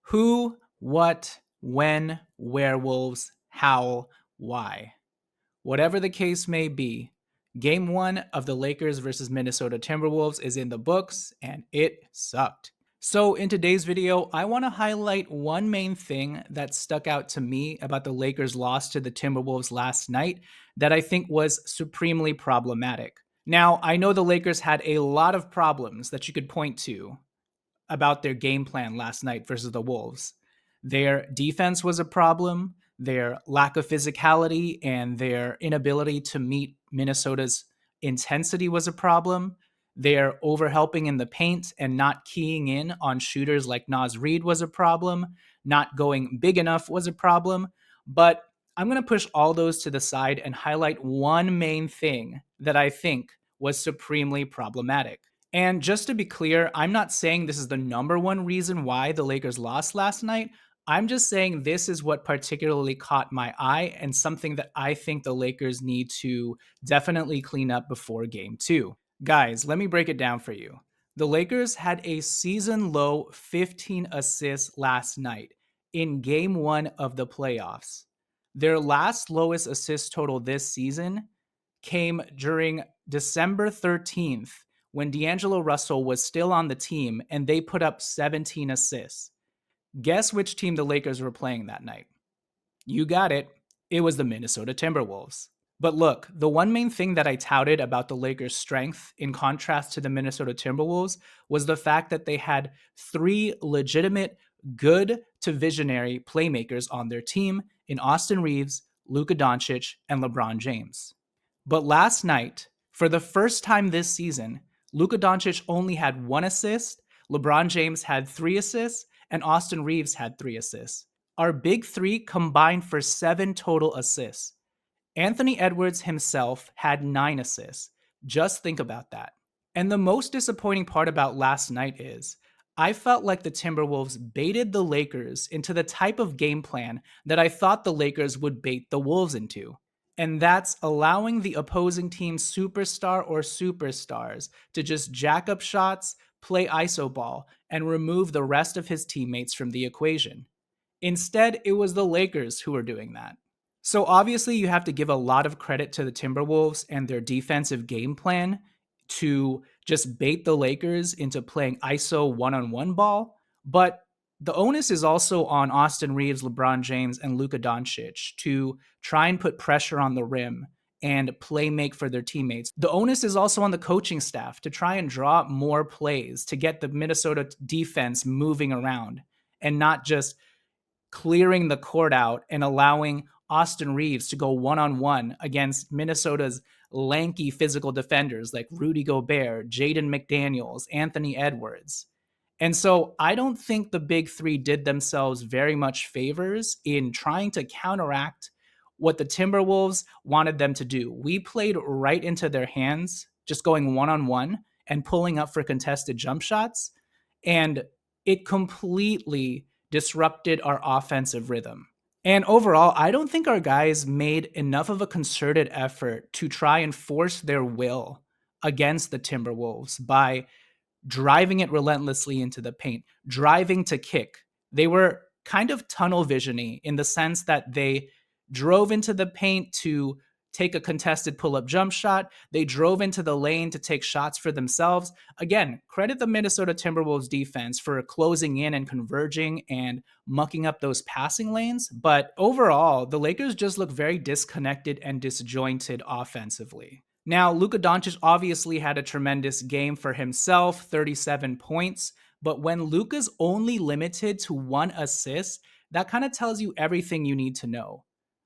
Who, what, when, werewolves, how, why. Whatever the case may be, game one of the Lakers versus Minnesota Timberwolves is in the books, and it sucked. So, in today's video, I want to highlight one main thing that stuck out to me about the Lakers' loss to the Timberwolves last night that I think was supremely problematic. Now, I know the Lakers had a lot of problems that you could point to about their game plan last night versus the Wolves. Their defense was a problem, their lack of physicality and their inability to meet Minnesota's intensity was a problem. Their overhelping in the paint and not keying in on shooters like Naz Reid was a problem. Not going big enough was a problem. But I'm going to push all those to the side and highlight one main thing that I think was supremely problematic. And just to be clear, I'm not saying this is the number one reason why the Lakers lost last night. I'm just saying this is what particularly caught my eye and something that I think the Lakers need to definitely clean up before game two. Guys, let me break it down for you. The Lakers had a season low 15 assists last night in game one of the playoffs. Their last lowest assist total this season came during December 13th when D'Angelo Russell was still on the team and they put up 17 assists. Guess which team the Lakers were playing that night? You got it. It was the Minnesota Timberwolves. But look, the one main thing that I touted about the Lakers' strength in contrast to the Minnesota Timberwolves was the fact that they had three legitimate, good to visionary playmakers on their team in Austin Reeves, Luka Doncic, and LeBron James. But last night, for the first time this season, Luka Doncic only had one assist, LeBron James had 3 assists, and Austin Reeves had 3 assists. Our big three combined for 7 total assists. Anthony Edwards himself had 9 assists. Just think about that. And the most disappointing part about last night is I felt like the Timberwolves baited the Lakers into the type of game plan that I thought the Lakers would bait the Wolves into. And that's allowing the opposing team's superstar or superstars to just jack up shots, play iso ball, and remove the rest of his teammates from the equation. Instead, it was the Lakers who were doing that. So obviously, you have to give a lot of credit to the Timberwolves and their defensive game plan to just bait the Lakers into playing iso one-on-one ball. But the onus is also on Austin Reeves, LeBron James, and Luka Doncic to try and put pressure on the rim and play make for their teammates. The onus is also on the coaching staff to try and draw up more plays to get the Minnesota defense moving around and not just clearing the court out and allowing Austin Reeves to go one-on-one against Minnesota's lanky physical defenders like Rudy Gobert, Jaden McDaniels, Anthony Edwards. And so I don't think the big three did themselves very much favors in trying to counteract what the Timberwolves wanted them to do. We played right into their hands, just going one-on-one and pulling up for contested jump shots. And it completely disrupted our offensive rhythm. And overall, I don't think our guys made enough of a concerted effort to try and force their will against the Timberwolves by driving it relentlessly into the paint, driving to kick. They were kind of tunnel vision-y in the sense that they drove into the paint to take a contested pull-up jump shot. They drove into the lane to take shots for themselves. Again, credit the Minnesota Timberwolves defense for closing in and converging and mucking up those passing lanes. But overall, the Lakers just look very disconnected and disjointed offensively. Now, Luka Doncic obviously had a tremendous game for himself, 37 points. But when Luka's only limited to 1 assist, that kind of tells you everything you need to know.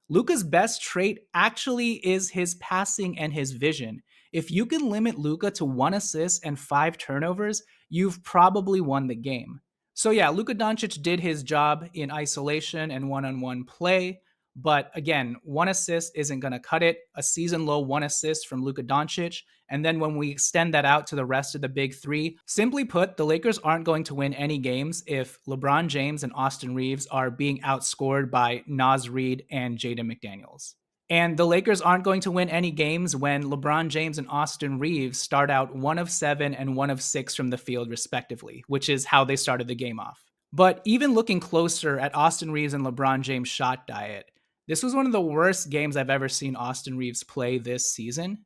Luka's best trait actually is his passing and his vision. If you can limit Luka to 1 assist and 5 turnovers, you've probably won the game. So yeah, Luka Doncic did his job in isolation and one-on-one play. But again, 1 assist isn't going to cut it. A season low 1 assist from Luka Doncic. And then when we extend that out to the rest of the big three, simply put, the Lakers aren't going to win any games if LeBron James and Austin Reeves are being outscored by Naz Reid and Jaden McDaniels. And the Lakers aren't going to win any games when LeBron James and Austin Reeves start out 1 of 7 and 1 of 6 from the field, respectively, which is how they started the game off. But even looking closer at Austin Reeves and LeBron James' shot diet, this was one of the worst games I've ever seen Austin Reeves play this season.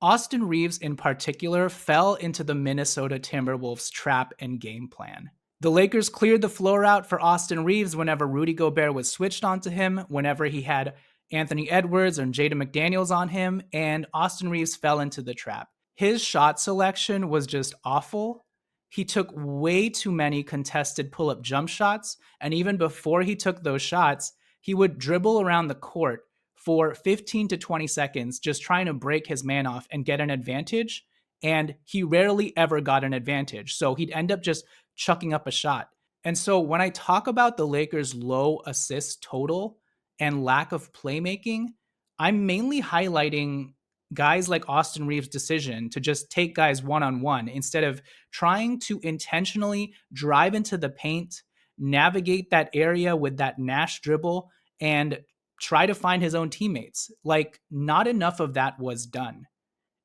Austin Reeves, in particular, fell into the Minnesota Timberwolves trap and game plan. The Lakers cleared the floor out for Austin Reeves whenever Rudy Gobert was switched onto him, whenever he had Anthony Edwards or Jaden McDaniels on him, and Austin Reeves fell into the trap. His shot selection was just awful. He took way too many contested pull up jump shots, and even before he took those shots, he would dribble around the court for 15 to 20 seconds, just trying to break his man off and get an advantage. And he rarely ever got an advantage. So he'd end up just chucking up a shot. And so when I talk about the Lakers' low assist total and lack of playmaking, I'm mainly highlighting guys like Austin Reeves' decision to just take guys one on one instead of trying to intentionally drive into the paint, navigate that area with that Nash dribble, and try to find his own teammates. Like, not enough of that was done.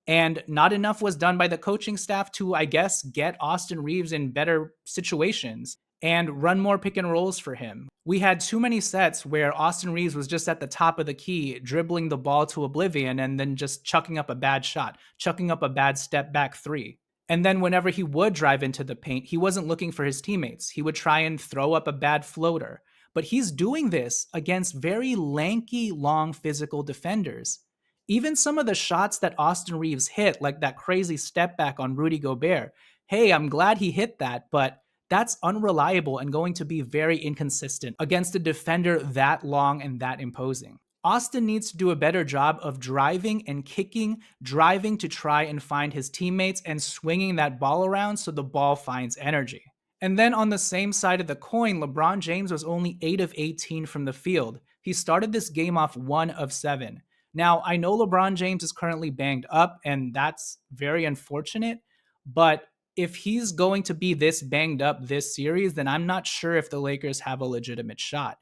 And not enough was done by the coaching staff to, I guess, get Austin Reeves in better situations and run more pick and rolls for him. We had too many sets where Austin Reeves was just at the top of the key, dribbling the ball to oblivion and then just chucking up a bad shot, chucking up a bad step back three. And then whenever he would drive into the paint, he wasn't looking for his teammates. He would try and throw up a bad floater. But he's doing this against very lanky, long physical defenders. Even some of the shots that Austin Reeves hit, like that crazy step back on Rudy Gobert, hey, I'm glad he hit that, but that's unreliable and going to be very inconsistent against a defender that long and that imposing. Austin needs to do a better job of driving and kicking, driving to try and find his teammates and swinging that ball around so the ball finds energy. And then on the same side of the coin, LeBron James was only 8 of 18 from the field. He started this game off 1 of 7. Now, I know LeBron James is currently banged up, and that's very unfortunate. But if he's going to be this banged up this series, then I'm not sure if the Lakers have a legitimate shot.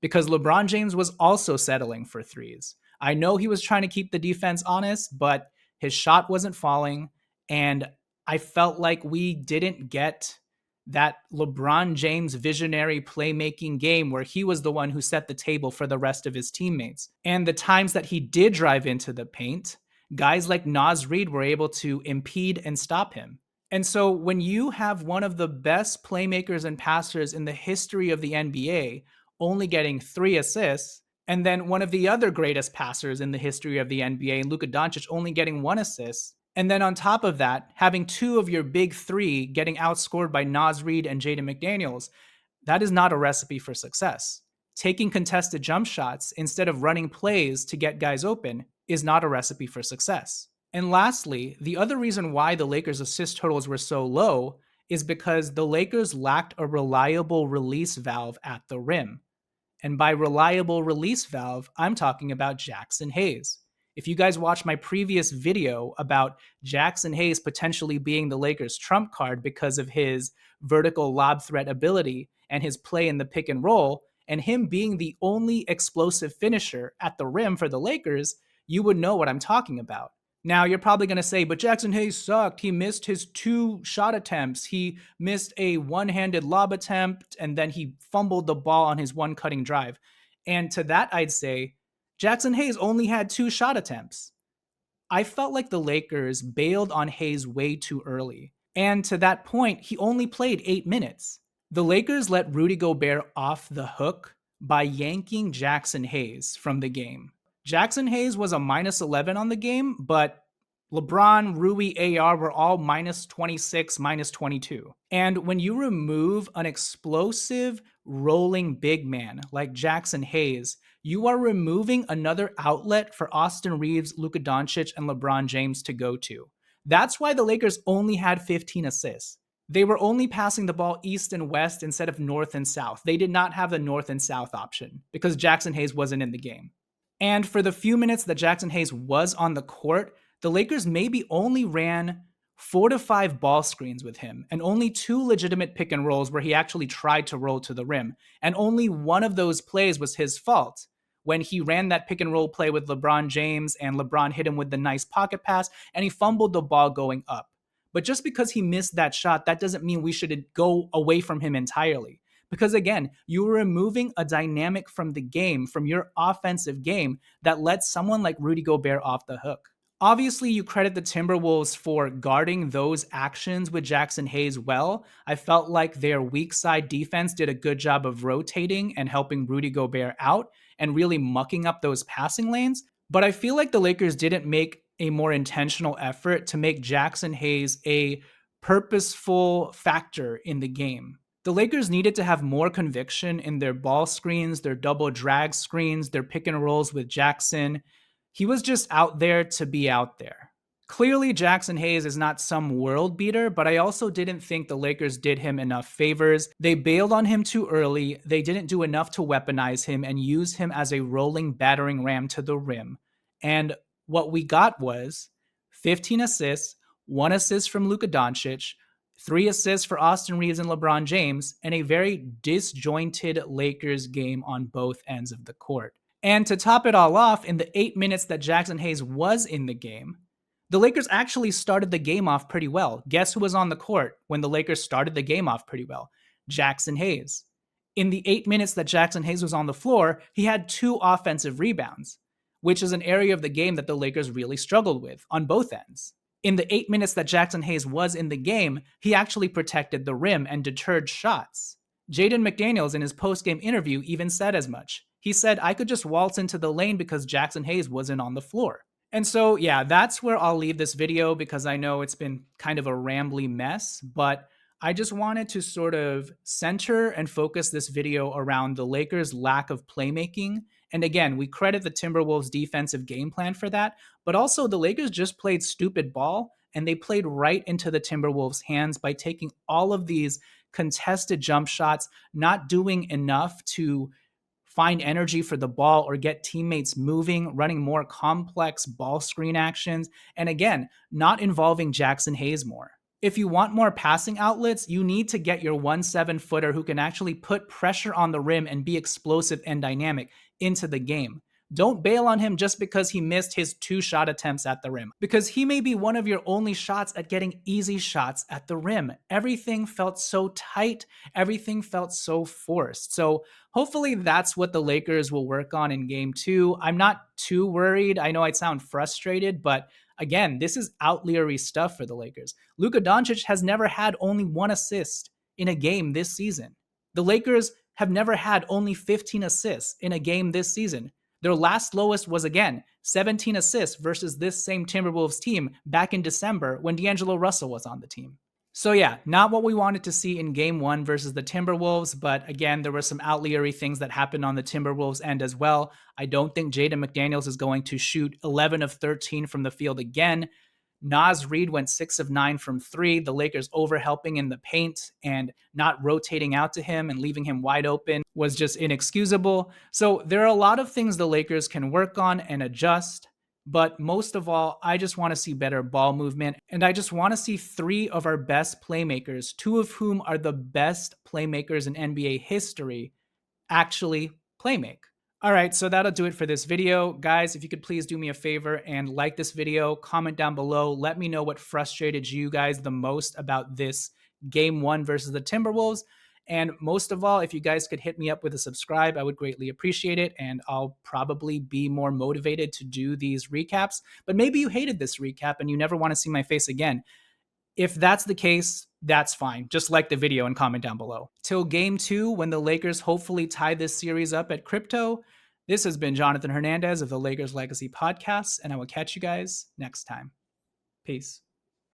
Because LeBron James was also settling for threes. I know he was trying to keep the defense honest, but his shot wasn't falling. And I felt like we didn't get that LeBron James visionary playmaking game where he was the one who set the table for the rest of his teammates. And the times that he did drive into the paint, guys like Naz Reid were able to impede and stop him. And so when you have one of the best playmakers and passers in the history of the NBA only getting 3 assists, and then one of the other greatest passers in the history of the NBA, Luka Doncic, only getting 1 assist, and then on top of that, having 2 of your big 3 getting outscored by Naz Reid and Jaden McDaniels, that is not a recipe for success. Taking contested jump shots instead of running plays to get guys open is not a recipe for success. And lastly, the other reason why the Lakers' assist totals were so low is because the Lakers lacked a reliable release valve at the rim. And by reliable release valve, I'm talking about Jackson Hayes. If you guys watched my previous video about Jackson Hayes potentially being the Lakers' trump card because of his vertical lob threat ability and his play in the pick and roll, and him being the only explosive finisher at the rim for the Lakers, you would know what I'm talking about. Now, you're probably going to say, but Jackson Hayes sucked. He missed his 2 shot attempts. He missed a one-handed lob attempt, and then he fumbled the ball on his one cutting drive. And to that, I'd say, Jackson Hayes only had 2 shot attempts. I felt like the Lakers bailed on Hayes way too early. And to that point, he only played 8 minutes. The Lakers let Rudy Gobert off the hook by yanking Jackson Hayes from the game. Jackson Hayes was a minus 11 on the game, but LeBron, Rui, AR were all minus 26, minus 22. And when you remove an explosive, rolling big man like Jackson Hayes, you are removing another outlet for Austin Reeves, Luka Doncic, and LeBron James to go to. That's why the Lakers only had 15 assists. They were only passing the ball east and west instead of north and south. They did not have the north and south option because Jackson Hayes wasn't in the game. And for the few minutes that Jackson Hayes was on the court, the Lakers maybe only ran 4 to 5 ball screens with him and only 2 legitimate pick and rolls where he actually tried to roll to the rim. And only one of those plays was his fault when he ran that pick and roll play with LeBron James and LeBron hit him with the nice pocket pass and he fumbled the ball going up. But just because he missed that shot, that doesn't mean we should go away from him entirely. Because again, you were removing a dynamic from the game, from your offensive game, that lets someone like Rudy Gobert off the hook. Obviously, you credit the Timberwolves for guarding those actions with Jackson Hayes well. I felt like their weak side defense did a good job of rotating and helping Rudy Gobert out and really mucking up those passing lanes. But I feel like the Lakers didn't make a more intentional effort to make Jackson Hayes a purposeful factor in the game. The Lakers needed to have more conviction in their ball screens, their double drag screens, their pick and rolls with Jackson. He was just out there to be out there. Clearly, Jackson Hayes is not some world beater, but I also didn't think the Lakers did him enough favors. They bailed on him too early. They didn't do enough to weaponize him and use him as a rolling battering ram to the rim. And what we got was 15 assists, 1 assist from Luka Doncic, 3 assists for Austin Reeves and LeBron James, and a very disjointed Lakers game on both ends of the court. And to top it all off, in the 8 minutes that Jackson Hayes was in the game, the Lakers actually started the game off pretty well. Guess who was on the court when the Lakers started the game off pretty well? Jackson Hayes. In the 8 minutes that Jackson Hayes was on the floor, he had 2 offensive rebounds, which is an area of the game that the Lakers really struggled with on both ends. In the 8 minutes that Jackson Hayes was in the game, he actually protected the rim and deterred shots. Jaden McDaniels in his post-game interview even said as much. He said, I could just waltz into the lane because Jackson Hayes wasn't on the floor. And so, yeah, that's where I'll leave this video because I know it's been kind of a rambly mess, but I just wanted to sort of center and focus this video around the Lakers' lack of playmaking. And again, we credit the Timberwolves' defensive game plan for that, but also the Lakers just played stupid ball and they played right into the Timberwolves' hands by taking all of these contested jump shots, not doing enough to find energy for the ball or get teammates moving, running more complex ball screen actions, and again, not involving Jackson Hayes more. If you want more passing outlets, you need to get your 1-7-footer who can actually put pressure on the rim and be explosive and dynamic into the game. Don't bail on him just because he missed his 2 shot attempts at the rim, because he may be one of your only shots at getting easy shots at the rim. Everything felt so tight, everything felt so forced. So hopefully that's what the Lakers will work on in game 2. I'm not too worried. I know I sound frustrated, but again, this is outliery stuff for the Lakers. Luka Doncic has never had only 1 assist in a game this season. The Lakers have never had only 15 assists in a game this season. Their last lowest was, again, 17 assists versus this same Timberwolves team back in December when D'Angelo Russell was on the team. So yeah, not what we wanted to see in game 1 versus the Timberwolves, but again, there were some outliery things that happened on the Timberwolves end as well. I don't think Jaden McDaniels is going to shoot 11 of 13 from the field again. Naz Reid went 6 of 9 from 3. The Lakers overhelping in the paint and not rotating out to him and leaving him wide open was just inexcusable. So there are a lot of things the Lakers can work on and adjust. But most of all, I just want to see better ball movement. And I just want to see 3 of our best playmakers, 2 of whom are the best playmakers in NBA history, actually playmake. All right, so that'll do it for this video. Guys, if you could please do me a favor and like this video, comment down below. Let me know what frustrated you guys the most about this game 1 versus the Timberwolves. And most of all, if you guys could hit me up with a subscribe, I would greatly appreciate it. And I'll probably be more motivated to do these recaps. But maybe you hated this recap and you never want to see my face again. If that's the case, that's fine. Just like the video and comment down below. Till game 2, when the Lakers hopefully tie this series up at crypto, this has been Jonathan Hernandez of the Lakers Legacy Podcast, and I will catch you guys next time. Peace.